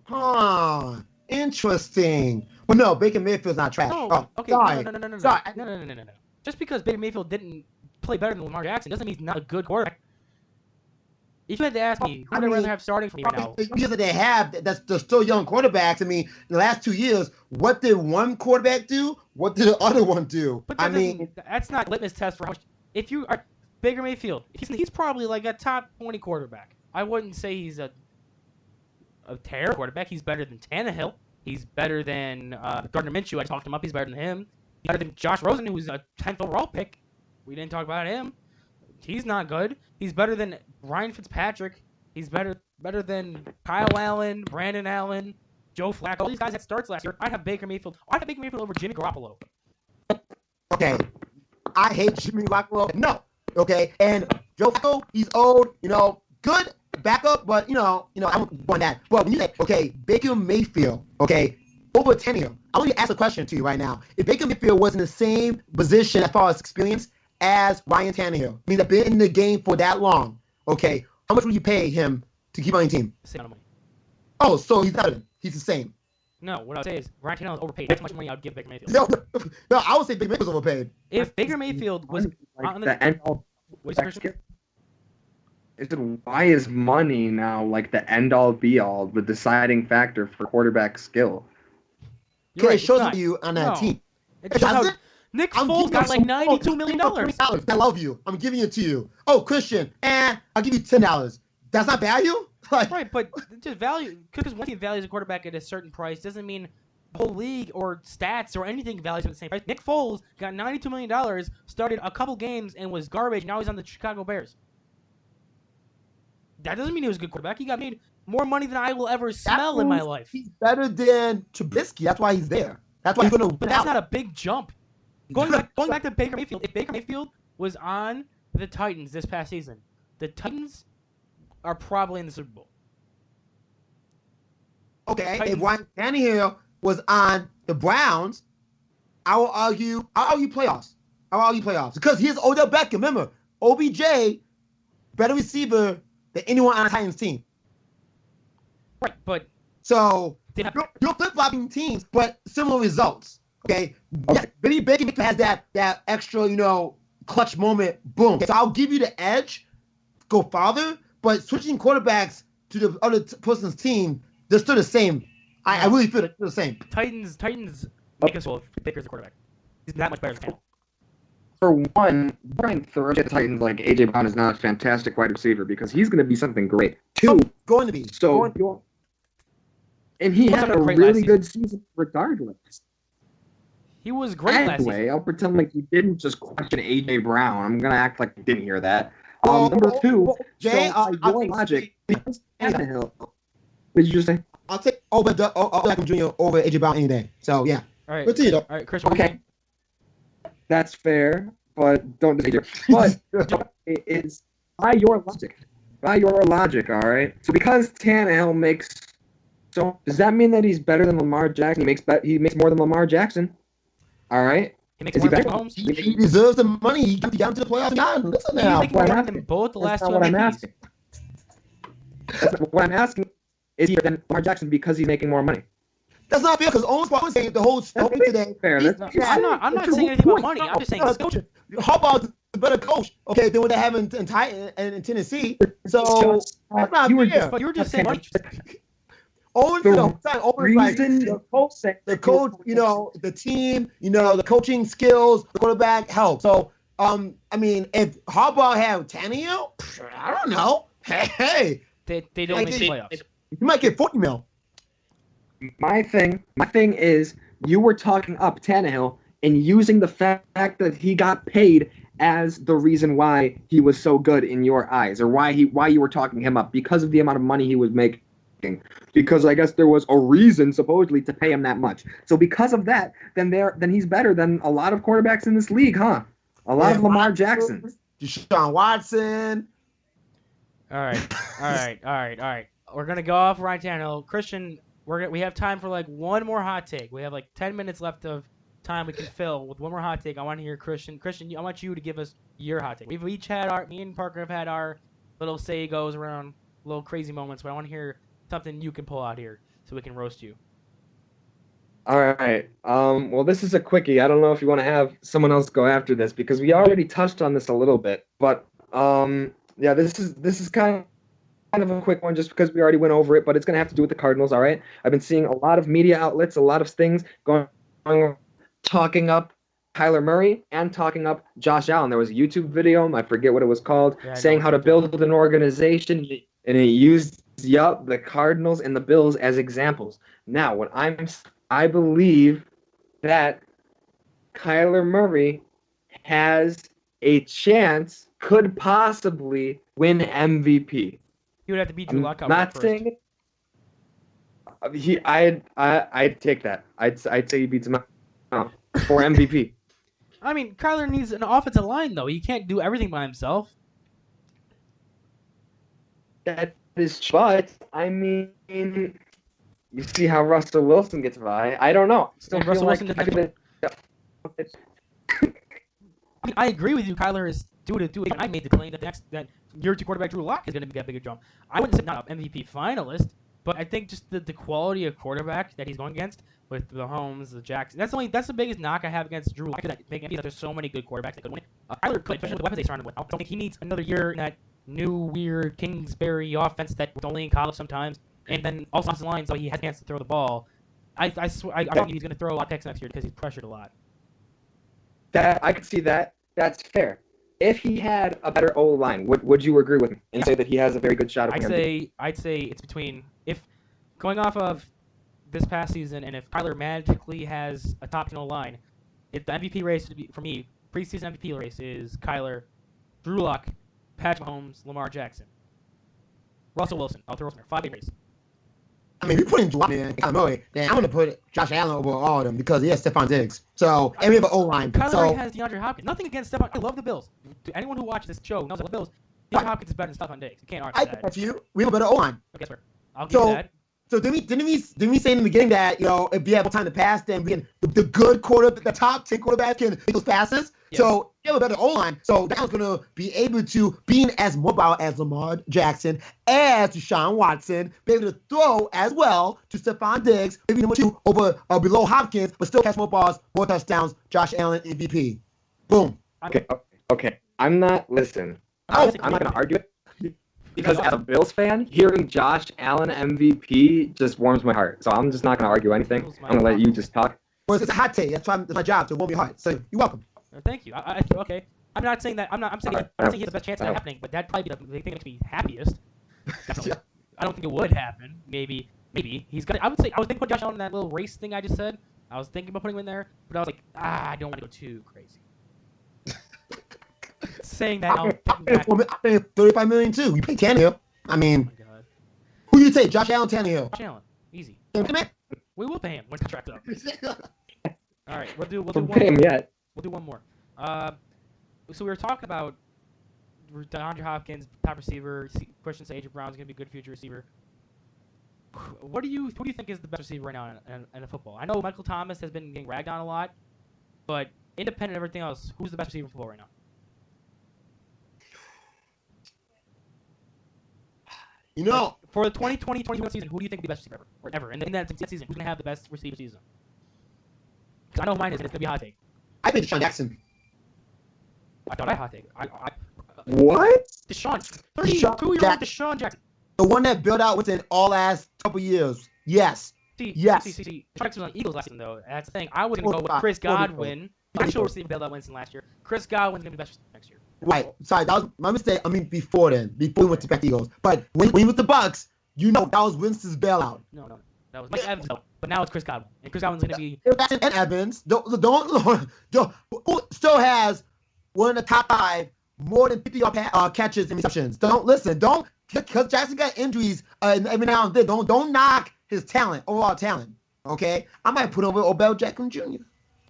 Huh. Interesting. Well, no, Baker Mayfield's not trash. No, okay. Sorry. No. Just because Baker Mayfield didn't play better than Lamar Jackson doesn't mean he's not a good quarterback. If you had to ask me, who would I rather have starting for me right now? The years that they have, they're still young quarterbacks. I mean, in the last 2 years, what did one quarterback do? What did the other one do? But that's not litmus test for how much. If you are Baker Mayfield, he's probably like a top 20 quarterback. I wouldn't say he's a terrible quarterback. He's better than Tannehill. He's better than Gardner Minshew. I talked him up. He's better than him. He's better than Josh Rosen, who's a 10th overall pick. We didn't talk about him. He's not good. He's better than Ryan Fitzpatrick. He's better than Kyle Allen, Brandon Allen, Joe Flacco. All these guys that starts last year. I'd have Baker Mayfield. I'd have Baker Mayfield over Jimmy Garoppolo. Okay. I hate Jimmy Garoppolo. No. Okay. And Joe Flacco, he's old, good backup, but I don't want that. Well, when you say, okay, Baker Mayfield, okay, over Tannehill, I want to ask a question to you right now. If Baker Mayfield was in the same position as far as experience as Ryan Tannehill, means I've been in the game for that long, okay, how much would you pay him to keep on your team? Same amount of money. Oh, so he's not. He's the same. No, what I would say is Ryan Tannehill is overpaid. That's how much money I would give Baker Mayfield. No, I would say Baker Mayfield was overpaid. If Baker Mayfield was like on the end all, why is money now like the end all be all, the deciding factor for quarterback skill? Because it shows you on that team. It shows Nick Foles got like $92 million. I love you. I'm giving it to you. Oh, Christian, I'll give you $10. That's not value? Right, but just value. Because one team values a quarterback at a certain price doesn't mean the whole league or stats or anything values him at the same price. Nick Foles got $92 million, started a couple games, and was garbage. Now he's on the Chicago Bears. That doesn't mean he was a good quarterback. He got made more money than I will ever smell in my life. He's better than Trubisky. That's why he's there. That's why he's going to. But that's not a big jump. Going back to Baker Mayfield, if Baker Mayfield was on the Titans this past season, the Titans are probably in the Super Bowl. Okay, Titans. If Ryan Tannehill was on the Browns, I'll argue playoffs. Because here's Odell Beckham. Remember, OBJ, better receiver than anyone on the Titans team. Right, but so you're flip-flopping teams, but similar results. Okay. Yeah, Benny Baker has that extra, clutch moment. Boom. Okay, so I'll give you the edge, go farther, but switching quarterbacks to the other person's team, they're still the same. I really feel they're the same. Titans make us well if Baker's the quarterback. He's that much better than Tannehill. For one, Brian throws at the Titans like A.J. Brown is not a fantastic wide receiver because he's going to be something great. Two, going to be. And he had a really good season regardless. He was great last season. Anyway, I'll pretend like you didn't just question A.J. Brown. I'm going to act like you didn't hear that. Number two, Jay, your logic. What did you just say? I'll take Odell Beckham Jr. over A.J. Brown any day. So, yeah. All right. Good to you, though. All right, Chris. Okay. That's fair, but don't disagree. But it's by your logic. By your logic, all right? So because Tannehill makes... So does that mean that he's better than Lamar Jackson? He makes more than Lamar Jackson. All right? He makes more than Mahomes. He deserves the money. He got into the playoffs again. Listen now. He's making more than both the last two MVPs. What I'm asking is he better than Lamar Jackson because he's making more money? That's not fair because Owens was saying the whole story today. Fair. I'm not saying anything about money. I'm just saying coach. Harbaugh's a better coach, okay, than what they have in Tennessee. So that's not fair. But you were just saying money. Owens the whole time. Owens like the coach, the team, the coaching skills, the quarterback help. So, I mean, if Harbaugh had Tannehill, I don't know. Hey, they don't make the playoffs. You might get $40 million. My thing is, you were talking up Tannehill and using the fact that he got paid as the reason why he was so good in your eyes, or why you were talking him up, because of the amount of money he was making. Because I guess there was a reason supposedly to pay him that much. So because of that, then he's better than a lot of quarterbacks in this league, huh? A lot of Lamar Jackson, Deshaun Watson. All right. We're gonna go off Ryan Tannehill. Christian, we have time for like one more hot take. We have like 10 minutes left of time we can fill with one more hot take. I want to hear Christian. Christian, I want you to give us your hot take. We've each had me and Parker have had our little say goes around, little crazy moments, but I want to hear something you can pull out here so we can roast you. All right. Well, this is a quickie. I don't know if you want to have someone else go after this, because we already touched on this a little bit. But yeah, this is kind of a quick one, just because we already went over it. But it's gonna have to do with the Cardinals. All right. I've been seeing a lot of media outlets, a lot of things talking up Kyler Murray and talking up Josh Allen. There was a YouTube video, I forget what it was called, saying how to build an organization, and it used the Cardinals and the Bills as examples. Now, I believe that Kyler Murray has a chance, could possibly win MVP. He would have to beat Drew Lock out not first. saying I'd take that. I'd say he beats him out for MVP. I mean, Kyler needs an offensive line, though. He can't do everything by himself. That is, but I mean, you see how Russell Wilson gets by. I don't know. Still And feel Russell like Wilson I mean, I agree with you. Kyler is due to. I made the claim that that year two quarterback Drew Lock is going to get a bigger jump. I wouldn't say not an MVP finalist, but I think just the quality of quarterback that he's going against with the Holmes, the Jackson. That's the biggest knock I have against Drew Lock. That there's so many good quarterbacks that could win. Kyler could, especially with the weapons they surrounded with. I don't think he needs another year in that new weird Kingsbury offense that was only in college sometimes, and then also offensive line, so he has a chance to throw the ball. I swear, I don't think he's going to throw a lot of picks next year because he's pressured a lot. That I could see that. That's fair. If he had a better O line, would you agree with me and say that he has a very good shot of MVP? I'd say it's between, if going off of this past season, and if Kyler magically has a top 10 line, if the MVP race for me, preseason MVP race is Kyler, Drew Lock, Patrick Mahomes, Lamar Jackson, Russell Wilson. I'll throw Wilson there. 5-8 race. I mean, if you're putting Dwight and Kyler Murray, then I'm going to put Josh Allen over all of them because he has Stephon Diggs. So, and we have an O-line. Kyler so, has DeAndre Hopkins. Nothing against Stephon. I love the Bills. To anyone who watches this show knows I love the Bills. DeAndre Hopkins is better than Stephon Diggs. You can't argue that. I get you. We have a better O-line. Okay, swear. I'll give you that. So didn't we say in the beginning that, if we have time to pass, then we can the good quarterback, the top 10 quarterbacks can make those passes. Yes. So you have a better O-line. So that was going to be able to be as mobile as Lamar Jackson, as Deshaun Watson, be able to throw as well to Stephon Diggs, maybe number 2 over below Hopkins, but still catch more balls, more touchdowns. Josh Allen MVP. Boom. Okay. I'm not going to argue it. Because as a Bills fan, hearing Josh Allen MVP just warms my heart. So I'm just not going to argue anything. I'm going to let you just talk. Well, it's a hot take. That's my job, to warm your heart. So you're welcome. Thank you. Okay. I'm not saying that. I'm saying he has the best chance of that happening, but that'd probably be the thing that makes me happiest. Yeah. I don't think it would happen. Maybe he's gonna. I was thinking about Josh Allen in that little race thing I just said. I was thinking about putting him in there, but I was like, I don't want to go too crazy. Saying that, I'll pay $35 million too. You pay Tannehill. I mean, oh my God. Who do you take? Josh Allen, Tannehill. Josh Allen, easy. Man. We will pay him when contract's up. All right, we'll do one pay him more. Yet. We'll do one more. So we were talking about DeAndre Hopkins, top receiver. Christian Sage Brown's gonna be a good future receiver. Who do you think is the best receiver right now in football? I know Michael Thomas has been getting ragged on a lot, but independent of everything else, who's the best receiver in football right now? For the 2020-21 season, who do you think will be the best receiver ever? And in that season, who's going to have the best receiver season? Because I know mine is, and it's going to be a hot take. I think Deshaun Jackson. I thought I hot take. What? Deshaun. 32-year-old Deshaun Jackson. The one that built out within all last couple years. Yes. Yes. See. Deshaun Jackson was on the Eagles last season, though. That's the thing. I was going to go with 45, Chris 44. Godwin. Actual receiver bailout Winston last year. Chris Godwin's going to be the best next year. Right. Sorry, that was my mistake. I mean, before then, before we went to back Eagles. But when he was with the Bucks, you know that was Winston's bailout. No. That was Mike Evans, though. But now it's Chris Godwin. And Chris Godwin's going to be... And Evans don't who still has one of the top 5 more than 50 catches and receptions. Don't because Jackson got injuries every now and then. Don't knock his talent, overall talent. Okay, I might put over Odell Beckham Jr.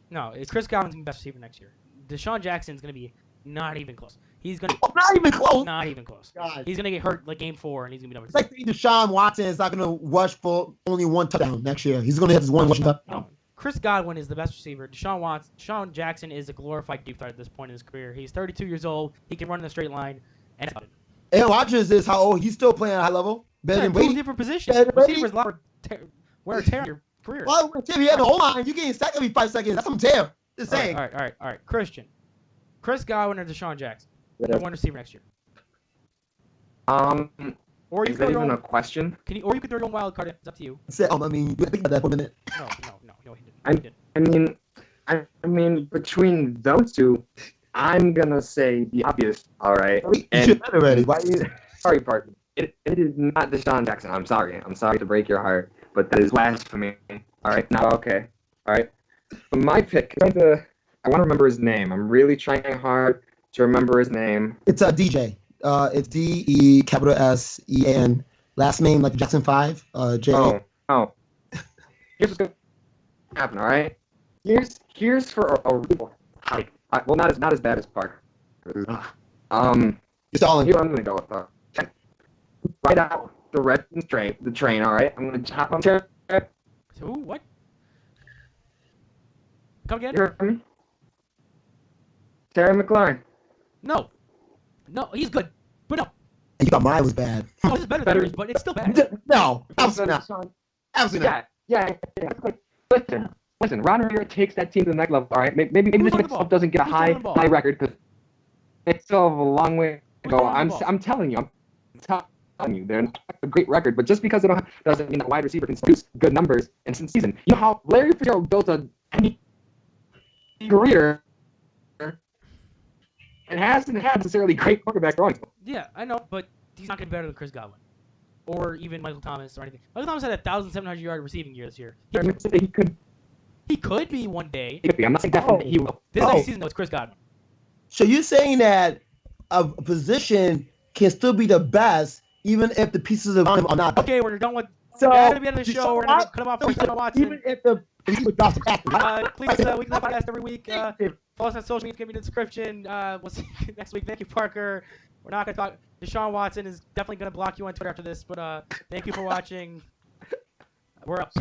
No, it's Chris Godwin's going to be the best receiver next year. Deshaun Jackson's going to be not even close. He's going to... Not even close. Not even close. God. He's going to get hurt like game 4, and he's going to be It's like saying Deshaun Watson is not going to rush for only 1 touchdown next year. He's going to have his 1 rushing touchdown. No. Chris Godwin is the best receiver. Deshaun Jackson is a glorified deep threat at this point in his career. He's 32 years old. He can run in a straight line. And that's about it. Aaron Rodgers is how old? He's still playing at a high level. Better than Two Brady. different positions. Better than Brady. Receivers a lot wear a tear in your career. Well, if you have a whole line, you getting sacked every 5 seconds. That's some tear. Just saying. All right. Christian. Chris Godwin or Deshaun Jackson? One receiver next year. Or you Is that could even throw, a question? or you could throw your own wild card in. It's up to you. I mean, you think about that for a minute. No, he didn't. I mean, between those two, I'm gonna say the obvious. All right. You should have already. Why? Sorry, pardon. It is not Deshaun Jackson. I'm sorry to break your heart, but that is blasphemy. All right. Now, okay. All right. But my pick. I want to remember his name. I'm really trying hard to remember his name. It's DJ. It's DESEAN. Last name like Jackson 5. J. Oh. Here's what's gonna happen. All right. Here's for a real hike. Well, not as bad as Parker. You're stalling. Here I'm gonna go with right out the train. All right. I'm gonna hop on chair. Who? What? Come again? You heard me? Terry McLaurin. No, he's good, but no. You thought mine was bad. Oh, this is better than yours, but it's still bad. No, absolutely not. Absolutely not. Yeah. Listen. Ron Rivera takes that team to the next level. All right. Maybe this next level doesn't get a high record because it's still a long way to go. I'm telling you. They're not a great record, but just because they don't doesn't mean that wide receiver can produce good numbers in some season. You know how Larry Fitzgerald built a career and hasn't had necessarily great quarterback throwing. Yeah, I know, but he's not going to be better than Chris Godwin or even Michael Thomas or anything. Michael Thomas had a 1,700-yard receiving year this year. He could be one day. He could be. I'm not saying definitely he will. This next season, though, it's Chris Godwin. So you're saying that a position can still be the best even if the pieces around him are not. Okay, we're done with. So at the end of the show, we're gonna cut him off for Deshaun Watson. Even if the drops the back. Please, we can have podcast every week. Follow us on social media. Give me the description. We'll see you next week. Thank you, Parker. We're not gonna talk. Deshaun Watson is definitely gonna block you on Twitter after this, but thank you for watching. We're up.